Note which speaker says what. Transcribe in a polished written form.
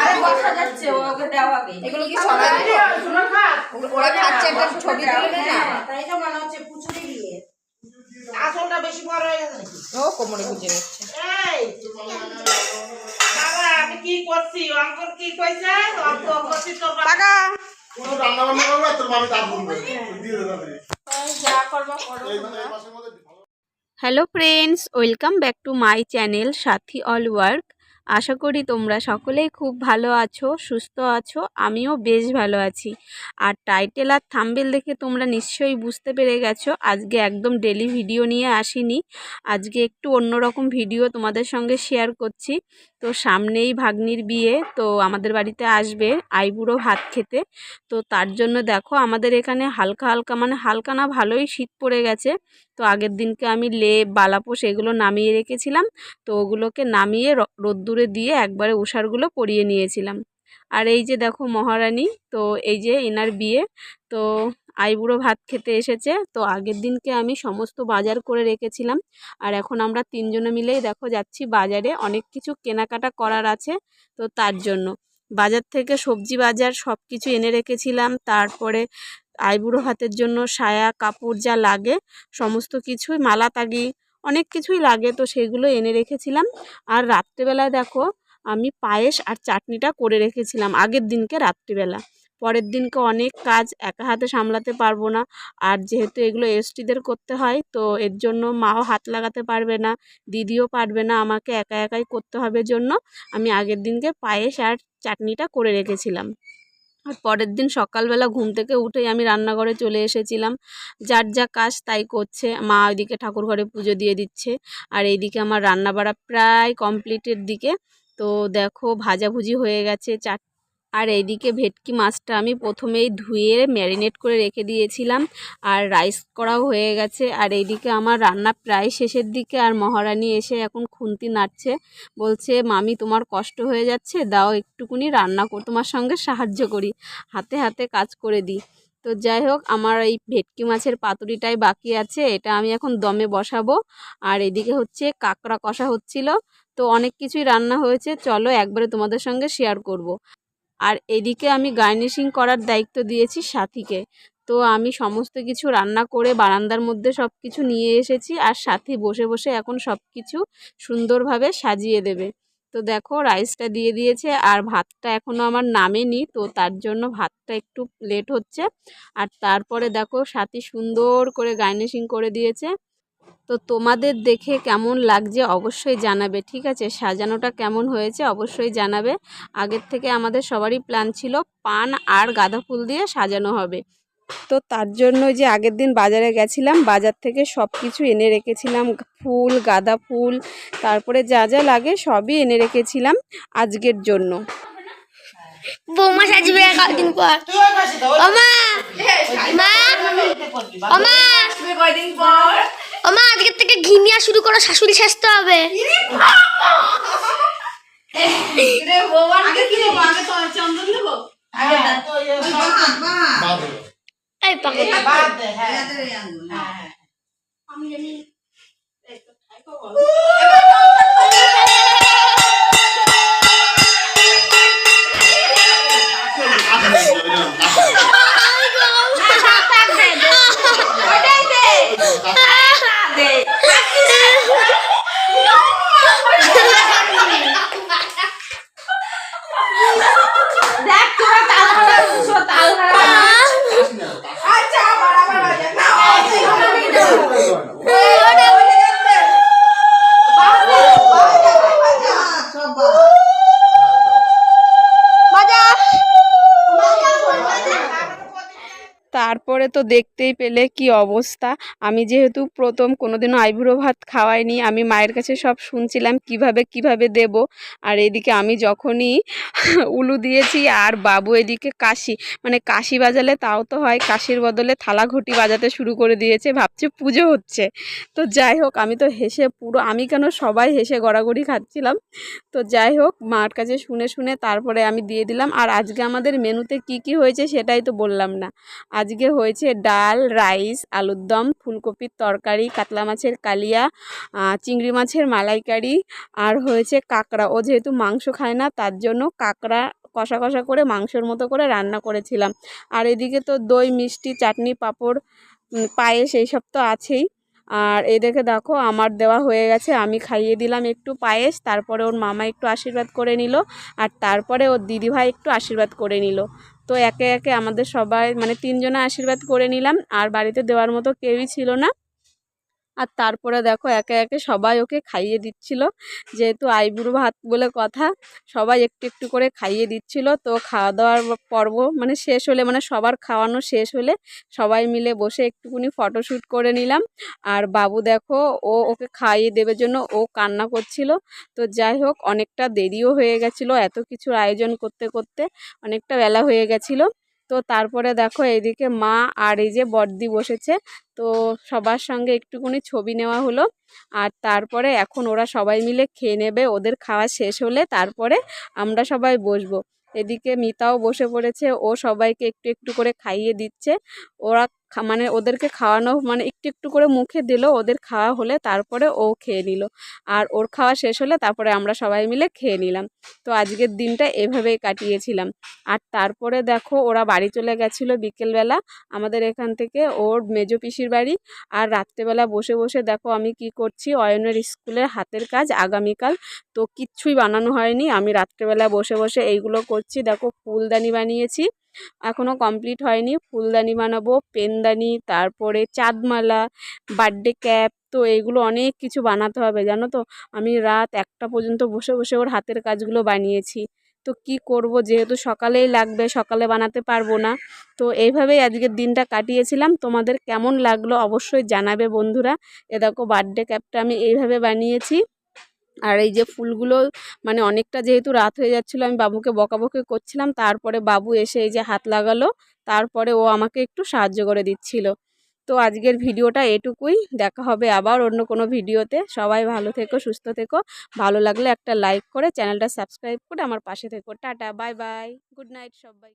Speaker 1: আরে বসা যাচ্ছে ওকে দাও আগে।
Speaker 2: এগুলো কি সবাই ওরা খাচ্ছে একটা ছবি তুলে না?
Speaker 1: তাই তো মনে হচ্ছে পুচুরি দিয়ে। আসলটা বেশি বড় হয়ে গেছে নাকি?
Speaker 2: ও কোমরে গুজে নিচ্ছে।
Speaker 1: এই বাবা আমি কি করছি? অঙ্কন কি কইছে? অঙ্ক করছি তোর বাবা।
Speaker 3: কোনো রান্না বান্না করবে তোর মামি তার বলবে দিয়ে দে তাহলে
Speaker 1: যা করবা করো
Speaker 3: এই
Speaker 1: তোমরা।
Speaker 3: মাসের মধ্যে
Speaker 4: hello friends, welcome back to my channel Sathi all work. আশা করি তোমরা সকলেই খুব ভালো আছো, সুস্থ আছো। আমিও বেশ ভালো আছি। আর টাইটেল আর থাম্বনেল দেখে তোমরা নিশ্চয়ই বুঝতে পেরে গেছো আজকে একদম ডেলি ভিডিও নিয়ে আসিনি। আজকে একটু অন্যরকম ভিডিও তোমাদের সঙ্গে শেয়ার করছি। তো সামনেই ভাগ্নির বিয়ে, তো আমাদের বাড়িতে আসবে আইবুড়ো ভাত খেতে। তো তার জন্য দেখো আমাদের এখানে হালকা হালকা, মানে হালকা না, ভালোই শীত পড়ে গেছে। তো আগের দিনকে আমি লেপ বালাপোষ এগুলো নামিয়ে রেখেছিলাম। তো ওগুলোকে নামিয়ে রোদ্দুরে দিয়ে একবারে উষারগুলো পরিয়ে নিয়েছিলাম। আর এই যে দেখো মহারানী, তো এই যে এনার বিয়ে। তো আইবুড়ো ভাত খেতে এসেছে। তো আগের দিনকে আমি সমস্ত বাজার করে রেখেছিলাম। আর এখন আমরা তিনজনে মিলেই দেখো যাচ্ছি বাজারে, অনেক কিছু কেনাকাটা করার আছে। তো তার জন্য বাজার থেকে সবজি বাজার সব কিছু এনে রেখেছিলাম। তারপরে আইবুড়ো ভাতের জন্য সায়া কাপড় যা লাগে সমস্ত কিছুই, মালা তাগি অনেক কিছুই লাগে, তো সেগুলো এনে রেখেছিলাম। আর রাত্রেবেলায় দেখো আমি পায়েস আর চাটনিটা করে রেখেছিলাম আগের দিনকে রাত্রিবেলা। পরের দিনকে অনেক কাজ একা হাতে সামলাতে পারবো না। আর যেহেতু এগুলো এসটিদের করতে হয়, তো এর জন্য মাও হাত লাগাতে পারবে না, দিদিও পারবে না, আমাকে একা একাই করতে হবে জন্য আমি আগের দিনকে পায়েস আর চাটনিটা করে রেখেছিলাম। আর পরের দিন সকালবেলা ঘুম থেকে উঠেই আমি রান্নাঘরে চলে এসেছিলাম। যার যা কাজ তাই করছে। মা ওইদিকে ঠাকুর ঘরে পুজো দিয়ে দিচ্ছে, আর এইদিকে আমার রান্না বাড়া প্রায় কমপ্লিটের দিকে। তো দেখো ভাজাভুজি হয়ে গেছে, আর এইদিকে ভেটকি মাছটা আমি প্রথমেই ধুয়ে ম্যারিনেট করে রেখে দিয়েছিলাম। আর রাইস করাও হয়ে গেছে। আর এইদিকে আমার রান্না প্রায় শেষের দিকে। আর মহারানী এসে এখন খুন্তি নাড়ছে, বলছে মামি তোমার কষ্ট হয়ে যাচ্ছে, দাও একটুকুনি রান্না তোমার সঙ্গে সাহায্য করি, হাতে হাতে কাজ করে দিই। তো যাই হোক, আমার এই ভেটকি মাছের পাতুরিটাই বাকি আছে, এটা আমি এখন দমে বসাবো। আর এদিকে হচ্ছে কাঁকড়া কষা হচ্ছিল। তো অনেক কিছুই রান্না হয়েছে, চলো একবারে তোমাদের সঙ্গে শেয়ার করব। আর এদিকে আমি গার্নিশিং করার দায়িত্ব দিয়েছি সাথীকে। তো আমি সমস্ত কিছু রান্না করে বারান্দার মধ্যে সব কিছু নিয়ে এসেছি, আর সাথী বসে বসে এখন সব কিছু সুন্দরভাবে সাজিয়ে দেবে। তো দেখো রাইসটা দিয়ে দিয়েছে, আর ভাতটা এখনও আমার নামেনি, তো তার জন্য ভাতটা একটু লেট হচ্ছে। আর তারপরে দেখো সাথী সুন্দর করে গার্নিশিং করে দিয়েছে। তো তোমাদের দেখে কেমন লাগছে অবশ্যই জানাবে, ঠিক আছে? সাজানোটা কেমন হয়েছে অবশ্যই জানাবে। আগের থেকে আমাদের সবারই প্ল্যান ছিল পান আর গাঁদা ফুল দিয়ে সাজানো হবে। তো তার জন্য যে আগের দিন বাজারে গেছিলাম, বাজার থেকে সব কিছু এনে রেখেছিলাম, ফুল গাঁদা ফুল তারপরে যা যা লাগে সবই এনে রেখেছিলাম আজকের জন্য।
Speaker 5: বৌমা সাজবে কদিন পর। ওমা মা ওমা
Speaker 1: কয়দিন পর
Speaker 5: ওমা আজকের থেকে ঘি নেওয়া শুরু করো, শাশুড়ি সাজতে হবে।
Speaker 1: রে বাবা আগে কি দেব? আগে তো চন্দন দেব। আগে তো
Speaker 3: বাদ
Speaker 5: এই পাগল
Speaker 1: বাদ দে। হ্যাঁ হ্যাঁ
Speaker 5: আমি জানি
Speaker 1: এই তো খাইকো বল। দেখ তোরা তাল ধরা বুঝো, তাল ধরা। আচ্ছা আবার বাজে না।
Speaker 4: তারপরে তো দেখতেই পেলে কি অবস্থা। আমি যেহেতু প্রথম, কোনোদিনও আইবুড়ো ভাত খাওয়াইনি, আমি মায়ের কাছে সব শুনছিলাম কিভাবে দেব। আর এদিকে আমি যখনই উলু দিয়েছি আর বাবু এদিকে কাশি, মানে কাশি বাজালে তাও তো হয়, কাশির বদলে থালা ঘটি বাজাতে শুরু করে দিয়েছে, ভাবছে পুজো হচ্ছে। তো যাই হোক, আমি তো হেসে পুরো, আমি কেন সবাই হেসে গড়াগড়ি খাচ্ছিলাম। তো যাই হোক, মার কাছে শুনে তারপরে আমি দিয়ে দিলাম। আর আজকে আমাদের মেনুতে কি হয়েছে সেটাই তো বললাম না। আজকে হয়েছে হয়েছে ডাল, রাইস, আলুর দম, ফুলকপির তরকারি, কাতলা মাছের কালিয়া, চিংড়ি মাছের মালাইকারি, আর হয়েছে কাঁকড়া। ও যেহেতু মাংস খায় না তার জন্য কাঁকড়া কষা কষা করে মাংসের মতো করে রান্না করেছিলাম। আর এদিকে তো দই, মিষ্টি, চাটনি, পাঁপড়, পায়েস এইসব তো আছেই। আর এদিকে দেখো আমার দেওয়া হয়ে গেছে, আমি খাইয়ে দিলাম একটু পায়েস, তারপরে ওর মামা একটু আশীর্বাদ করে নিল, আর তারপরে ওর দিদিভাই একটু আশীর্বাদ করে নিল। তো একে একে আমাদের সবাই মানে 3 জনে আশীর্বাদ করে নিলাম, আর বাড়িতে দেওয়ার মতো কেউই ছিল না। আর তারপরে দেখো একে একে সবাই ওকে খাইয়ে দিচ্ছিল, যেহেতু আইবুড়ো ভাত বলে কথা, সবাই একটু একটু করে খাইয়ে দিচ্ছিল। তো খাওয়া দাওয়ার পর্ব মানে শেষ হলে, মানে সবার খাওয়ানো শেষ হলে সবাই মিলে বসে একটুকুনি ফটোশ্যুট করে নিলাম। আর বাবু দেখো ওকে খাইয়ে দেবার জন্য ও কান্না করছিল। তো যাই হোক, অনেকটা দেরিও হয়ে গেছিলো, এত কিছুর আয়োজন করতে করতে অনেকটা বেলা হয়ে গেছিলো। তো তারপরে দেখো এইদিকে মা আর এই যে বড়দি বসেছে, তো সবার সঙ্গে একটুকুনি ছবি নেওয়া হলো। আর তারপরে এখন ওরা সবাই মিলে খেয়ে নেবে, ওদের খাওয়া শেষ হলে তারপরে আমরা সবাই বসবো। এদিকে মিতাও বসে পড়েছে, ও সবাইকে একটু একটু করে খাইয়ে দিচ্ছে। ওরা মানে ওদেরকে খাওয়ানো মানে একটু একটু করে মুখে দিল, ওদের খাওয়া হলে তারপরে ও খেয়ে নিল। আর ওর খাওয়া শেষ হলে তারপরে আমরা সবাই মিলে খেয়ে নিলাম। তো আজকের দিনটা এভাবেই কাটিয়েছিলাম। আর তারপরে দেখো ওরা বাড়ি চলে গেছিলো বিকেলবেলা আমাদের এখান থেকে, ওর মেজো পিসির বাড়ি। আর রাত্রেবেলা বসে বসে দেখো আমি কি করছি, অয়নের স্কুলের হাতের কাজ আগামীকাল, তো কিচ্ছুই বানানো হয়নি। আমি রাত্রেবেলা বসে বসে এইগুলো করছি। দেখো ফুলদানি বানিয়েছি, এখনও কমপ্লিট হয়নি। ফুলদানি বানাবো, পেনদানি, তারপরে চাঁদমালা, বার্থডে ক্যাপ, তো এইগুলো অনেক কিছু বানাতে হবে জানো তো। আমি রাত 1টা পর্যন্ত বসে বসে ওর হাতের কাজগুলো বানিয়েছি। তো কি করব, যেহেতু সকালেই লাগবে, সকালে বানাতে পারবো না। তো এইভাবেই আজকের দিনটা কাটিয়েছিলাম। তোমাদের কেমন লাগলো অবশ্যই জানাবে বন্ধুরা। এ দেখো বার্থডে ক্যাপটা আমি এইভাবে বানিয়েছি। আর এই যে ফুলগুলো মানে অনেকটা যেহেতু রাত হয়ে যাচ্ছিলো, আমি বাবুকে বকাবকি করছিলাম, তারপরে বাবু এসে এই যে হাত লাগালো, তারপরে ও আমাকে একটু সাহায্য করে দিচ্ছিল। তো আজকের ভিডিওটা এটুকুই, দেখা হবে আবার অন্য কোনো ভিডিওতে। সবাই ভালো থেকো, সুস্থ থেকো। ভালো লাগলে একটা লাইক করে চ্যানেলটা সাবস্ক্রাইব করে আমার পাশে থেকো। Tata, bye bye, good night সবাই।